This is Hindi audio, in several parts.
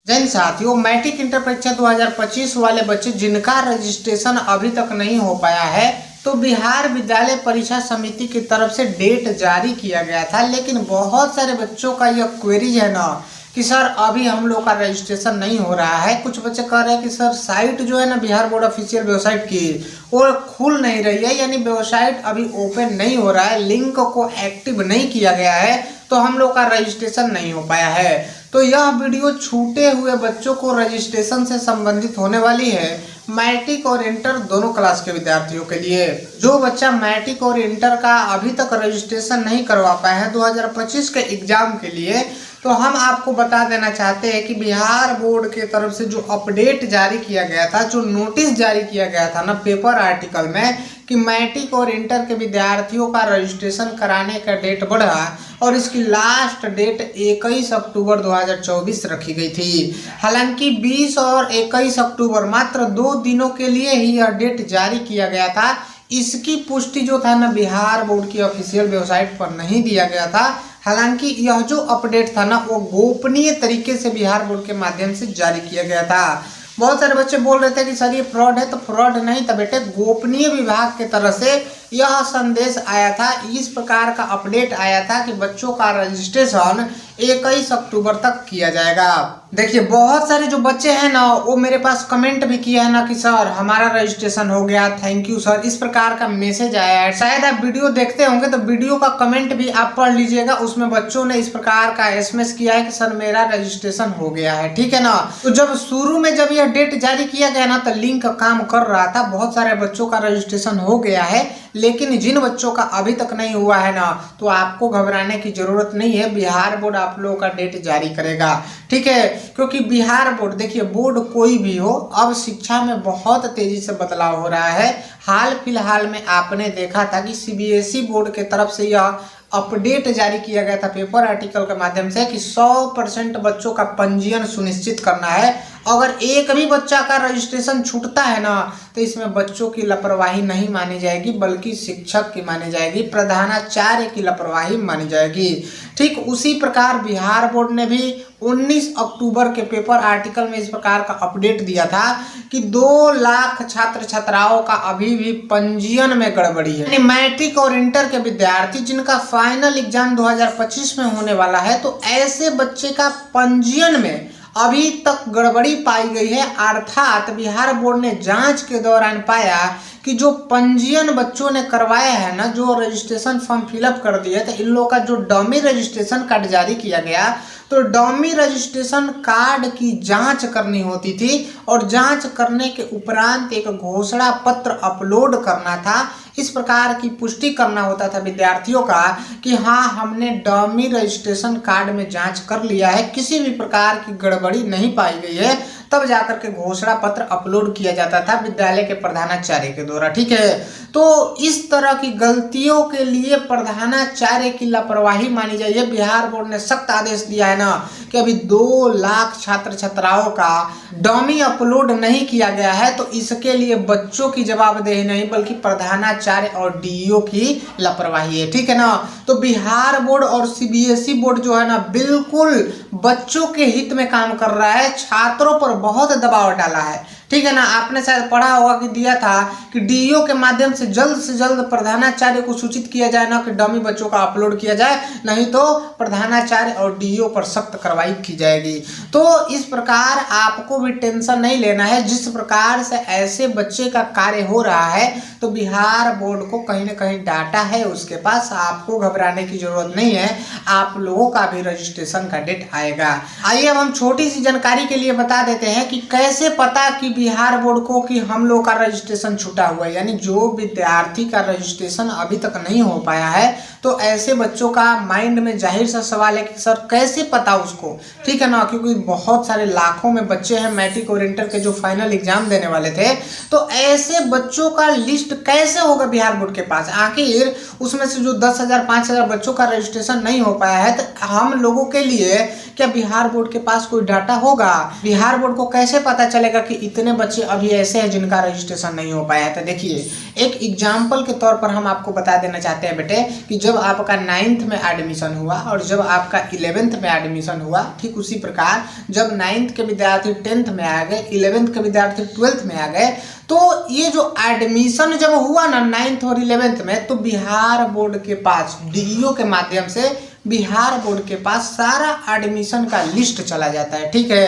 जैन साथियों, मैट्रिक इंटर परीक्षा 2025 वाले बच्चे जिनका रजिस्ट्रेशन अभी तक नहीं हो पाया है, तो बिहार विद्यालय परीक्षा समिति की तरफ से डेट जारी किया गया था। लेकिन बहुत सारे बच्चों का यह क्वेरी है ना कि सर अभी हम लोग का रजिस्ट्रेशन नहीं हो रहा है। कुछ बच्चे कह रहे हैं कि सर साइट जो है ना बिहार बोर्ड ऑफिशियल वेबसाइट की वो खुल नहीं रही है, यानी वेबसाइट अभी ओपन नहीं हो रहा है, लिंक को एक्टिव नहीं किया गया है, तो हम लोग का रजिस्ट्रेशन नहीं हो पाया है। तो यह वीडियो छूटे हुए बच्चों को रजिस्ट्रेशन से संबंधित होने वाली है, मैट्रिक और इंटर दोनों क्लास के विद्यार्थियों के लिए। जो बच्चा मैट्रिक और इंटर का अभी तक रजिस्ट्रेशन नहीं करवा पाया है 2025 के एग्जाम के लिए, तो हम आपको बता देना चाहते हैं कि बिहार बोर्ड के तरफ से जो अपडेट जारी किया गया था, जो नोटिस जारी किया गया था ना पेपर आर्टिकल में, कि मैट्रिक और इंटर के विद्यार्थियों का रजिस्ट्रेशन कराने का डेट बढ़ा और इसकी लास्ट डेट 21 अक्टूबर 2024 रखी गई थी। हालांकि 20 और 21 अक्टूबर मात्र 2 दिनों के लिए ही यह डेट जारी किया गया था। इसकी पुष्टि जो था ना बिहार बोर्ड की ऑफिशियल वेबसाइट पर नहीं दिया गया था। हालांकि यह जो अपडेट था ना वो गोपनीय तरीके से बिहार बोर्ड के माध्यम से जारी किया गया था। बहुत सारे बच्चे बोल रहे थे कि सर ये फ्रॉड है, तो फ्रॉड नहीं था बेटे, गोपनीय विभाग की तरफ से यह संदेश आया था, इस प्रकार का अपडेट आया था कि बच्चों का रजिस्ट्रेशन 21 अक्टूबर तक किया जाएगा। देखिए बहुत सारे जो बच्चे हैं ना वो मेरे पास कमेंट भी किया है ना कि सर हमारा रजिस्ट्रेशन हो गया, थैंक यू सर, इस प्रकार का मैसेज आया है। शायद आप वीडियो देखते होंगे तो वीडियो का कमेंट भी आप पढ़ लीजिएगा, उसमें बच्चों ने इस प्रकार का एसएमएस किया है कि सर मेरा रजिस्ट्रेशन हो गया है, ठीक है ना। तो जब शुरू में जब यह डेट जारी किया गया ना तो लिंक काम कर रहा था, बहुत सारे बच्चों का रजिस्ट्रेशन हो गया है। लेकिन जिन बच्चों का अभी तक नहीं हुआ है ना, तो आपको घबराने की जरूरत नहीं है, बिहार बोर्ड आप लोगों का डेट जारी करेगा, ठीक है। क्योंकि बिहार बोर्ड, देखिए बोर्ड कोई भी हो, अब शिक्षा में बहुत तेजी से बदलाव हो रहा है। हाल फिलहाल में आपने देखा था कि सीबीएसई बोर्ड के तरफ से यह अपडेट जारी किया गया था पेपर आर्टिकल के माध्यम से कि 100% बच्चों का पंजीयन सुनिश्चित करना है। अगर एक भी बच्चा का रजिस्ट्रेशन छूटता है ना तो इसमें बच्चों की लापरवाही नहीं मानी जाएगी, बल्कि शिक्षक की मानी जाएगी, प्रधानाचार्य की लापरवाही मानी जाएगी। ठीक उसी प्रकार बिहार बोर्ड ने भी 19 अक्टूबर के पेपर आर्टिकल में इस प्रकार का अपडेट दिया था कि 2 लाख छात्र छात्राओं का अभी भी पंजीयन में गड़बड़ी है। यानी मैट्रिक और इंटर के विद्यार्थी जिनका फाइनल एग्जाम 2025 में होने वाला है, तो ऐसे बच्चे का पंजीयन में अभी तक गड़बड़ी पाई गई है। अर्थात बिहार बोर्ड ने जांच के दौरान पाया कि जो पंजीयन बच्चों ने करवाया है ना, जो रजिस्ट्रेशन फॉर्म फिलअप कर दिए, तो इन लोगों का जो डमी रजिस्ट्रेशन कार्ड जारी किया गया, तो डमी रजिस्ट्रेशन कार्ड की जांच करनी होती थी और जांच करने के उपरांत एक घोषणा पत्र अपलोड करना था। इस प्रकार की पुष्टि करना होता था विद्यार्थियों का कि हाँ हमने डमी रजिस्ट्रेशन कार्ड में जांच कर लिया है, किसी भी प्रकार की गड़बड़ी नहीं पाई गई है, तब जाकर के घोषणा पत्र अपलोड किया जाता था विद्यालय के प्रधानाचार्य के द्वारा, ठीक है। तो इस तरह की गलतियों के लिए प्रधानाचार्य की लापरवाही मानी जाइए। बिहार बोर्ड ने सख्त आदेश दिया है ना कि अभी 2 लाख छात्र छात्राओं का डमी अपलोड नहीं किया गया है, तो इसके लिए बच्चों की जवाबदेही नहीं बल्कि प्रधानाचार्य और डीईओ की लापरवाही है, ठीक है ना। तो बिहार बोर्ड और सीबीएसई बोर्ड जो है ना बिल्कुल बच्चों के हित में काम कर रहा है, छात्रों पर बहुत दबाव डाला है, ठीक है ना। आपने शायद पढ़ा होगा कि दिया था कि डीईओ के माध्यम से जल्द प्रधानाचार्य को सूचित किया जाए ना कि डमी बच्चों का अपलोड किया जाए, नहीं तो प्रधानाचार्य और डीईओ पर सख्त कार्रवाई की जाएगी। तो इस प्रकार आपको भी टेंशन नहीं लेना है। जिस प्रकार से ऐसे बच्चे का कार्य हो रहा है, तो बिहार बोर्ड को कहीं ना कहीं डाटा है उसके पास, आपको घबराने की जरूरत नहीं है, आप लोगों का भी रजिस्ट्रेशन का डेट आएगा। आइए अब हम छोटी सी जानकारी के लिए बता देते हैं कि कैसे पता कि बिहार बोर्ड को कि हम लोग का रजिस्ट्रेशन छूटा हुआ है। यानी जो विद्यार्थी का रजिस्ट्रेशन अभी तक नहीं हो पाया है, तो ऐसे बच्चों का माइंड में जाहिर सा सवाल है कि सर कैसे पता उसको, ठीक है ना, क्योंकि बहुत सारे लाखों में बच्चे हैं मैट्रिक और इंटर के जो फाइनल एग्जाम देने वाले थे, तो ऐसे बच्चों का लिस्ट कैसे होगा बिहार बोर्ड के पास। आखिर उसमें से जो 10,000 5,000 बच्चों का रजिस्ट्रेशन नहीं हो पाया है, तो हम लोगों के लिए क्या बिहार बोर्ड के पास कोई डाटा होगा? बिहार बोर्ड को कैसे पता चलेगा कि इतने बच्चे अभी ऐसे हैं जिनका रजिस्ट्रेशन नहीं हो पाया है? तो देखिए एक एग्जाम्पल के तौर पर हम आपको बता देना चाहते हैं बेटे कि जब आपका 9th में एडमिशन हुआ और जब आपका 11th में एडमिशन हुआ, ठीक उसी प्रकार जब 9th के विद्यार्थी 10th में आ गए, 11th के विद्यार्थी 12th में आ गए, तो ये जो एडमिशन जब हुआ ना 9th और 11th में, तो बिहार बोर्ड के पास डीईओ के माध्यम से बिहार बोर्ड के पास सारा एडमिशन का लिस्ट चला जाता है, ठीक है,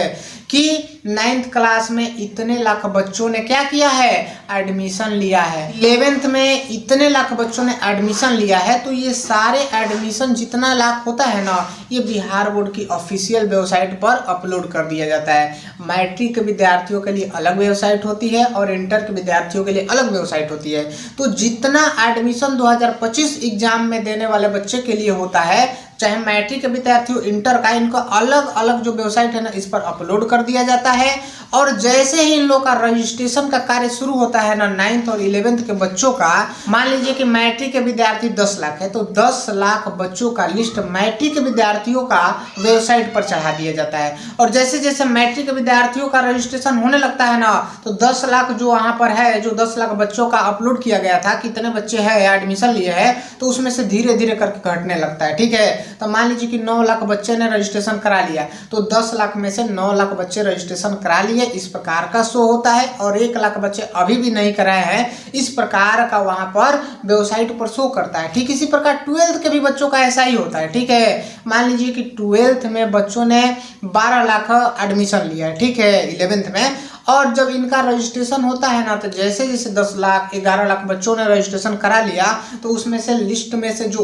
कि 9th क्लास में इतने लाख बच्चों ने क्या किया है, एडमिशन लिया है, 11th में इतने लाख बच्चों ने एडमिशन लिया है। तो ये सारे एडमिशन जितना लाख होता है ना, ये बिहार बोर्ड की ऑफिशियल वेबसाइट पर अपलोड कर दिया जाता है। मैट्रिक के विद्यार्थियों के लिए अलग वेबसाइट होती है और इंटर के विद्यार्थियों के लिए अलग वेबसाइट होती है। तो जितना एडमिशन 2025 एग्जाम में देने वाले बच्चे के लिए होता है, चाहे मैट्रिक के विद्यार्थी हो, इंटर का, इनको अलग अलग जो वेबसाइट है ना, इस पर अपलोड कर दिया जाता है। और जैसे ही इन लोग का रजिस्ट्रेशन का कार्य शुरू होता है ना 9th और 11th के बच्चों का, मान लीजिए कि मैट्रिक के विद्यार्थी 10 लाख है, तो 10 लाख बच्चों का लिस्ट मैट्रिक के विद्यार्थियों का वेबसाइट पर चढ़ा दिया जाता है। और जैसे जैसे मैट्रिक के विद्यार्थियों का रजिस्ट्रेशन होने लगता है ना, तो 10 लाख जो वहाँ पर है, जो 10 लाख बच्चों का अपलोड किया गया था, कितने बच्चे हैं एडमिशन लिए हैं, तो उसमें से धीरे धीरे करके घटने लगता है, ठीक है। तो मान लीजिए कि 9 लाख बच्चे ने रजिस्ट्रेशन करा लिया, तो 10 लाख में से 9 लाख बच्चे रजिस्ट्रेशन करा लिए, इस प्रकार का शो होता है। और 1 लाख बच्चे अभी भी नहीं कराए हैं, इस प्रकार का वहां पर वेबसाइट पर शो करता है। ठीक इसी प्रकार 12th के भी बच्चों का ऐसा ही होता है, ठीक है। मान लीजिए कि 12th में बच्चों ने 12 लाख एडमिशन लिया है, ठीक है, 11th में, और जब इनका रजिस्ट्रेशन होता है ना, तो जैसे जैसे 10 लाख 11 लाख बच्चों ने रजिस्ट्रेशन करा लिया, तो उसमें से लिस्ट में से जो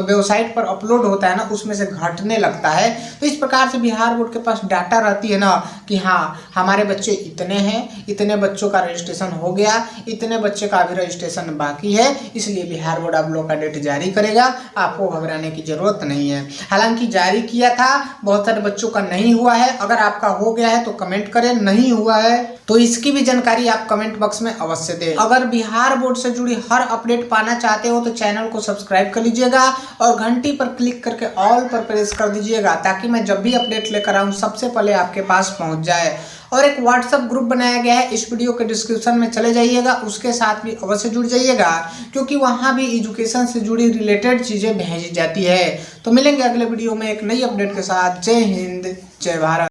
वेबसाइट पर अपलोड होता है ना, उसमें से घटने लगता है। तो इस प्रकार से बिहार बोर्ड के पास डाटा रहती है ना कि हाँ हमारे बच्चे इतने हैं, इतने बच्चों का रजिस्ट्रेशन हो गया, इतने बच्चे का अभी रजिस्ट्रेशन बाकी है, इसलिए बिहार बोर्ड आप लोग का डेट जारी करेगा, आपको घबराने की जरूरत नहीं है। हालांकि जारी किया था, बहुत सारे बच्चों का नहीं हुआ है। अगर आपका हो गया है तो कमेंट करें, नहीं हुआ है तो इसकी भी जानकारी आप कमेंट बॉक्स में अवश्य दें। अगर बिहार बोर्ड से जुड़ी हर अपडेट पाना चाहते हो तो चैनल को सब्सक्राइब कर लीजिएगा और घंटी पर क्लिक करके ऑल पर प्रेस कर दीजिएगा, ताकि मैं जब भी अपडेट लेकर आऊं सबसे पहले आपके पास पहुंच जाए। और एक व्हाट्सएप ग्रुप बनाया गया है, इस वीडियो के डिस्क्रिप्शन में चले जाइएगा, उसके साथ भी अवश्य जुड़ जाइएगा, क्योंकि वहां भी एजुकेशन से जुड़ी रिलेटेड चीजें भेजी जाती है। तो मिलेंगे अगले वीडियो में एक नई अपडेट के साथ। जय हिंद, जय भारत।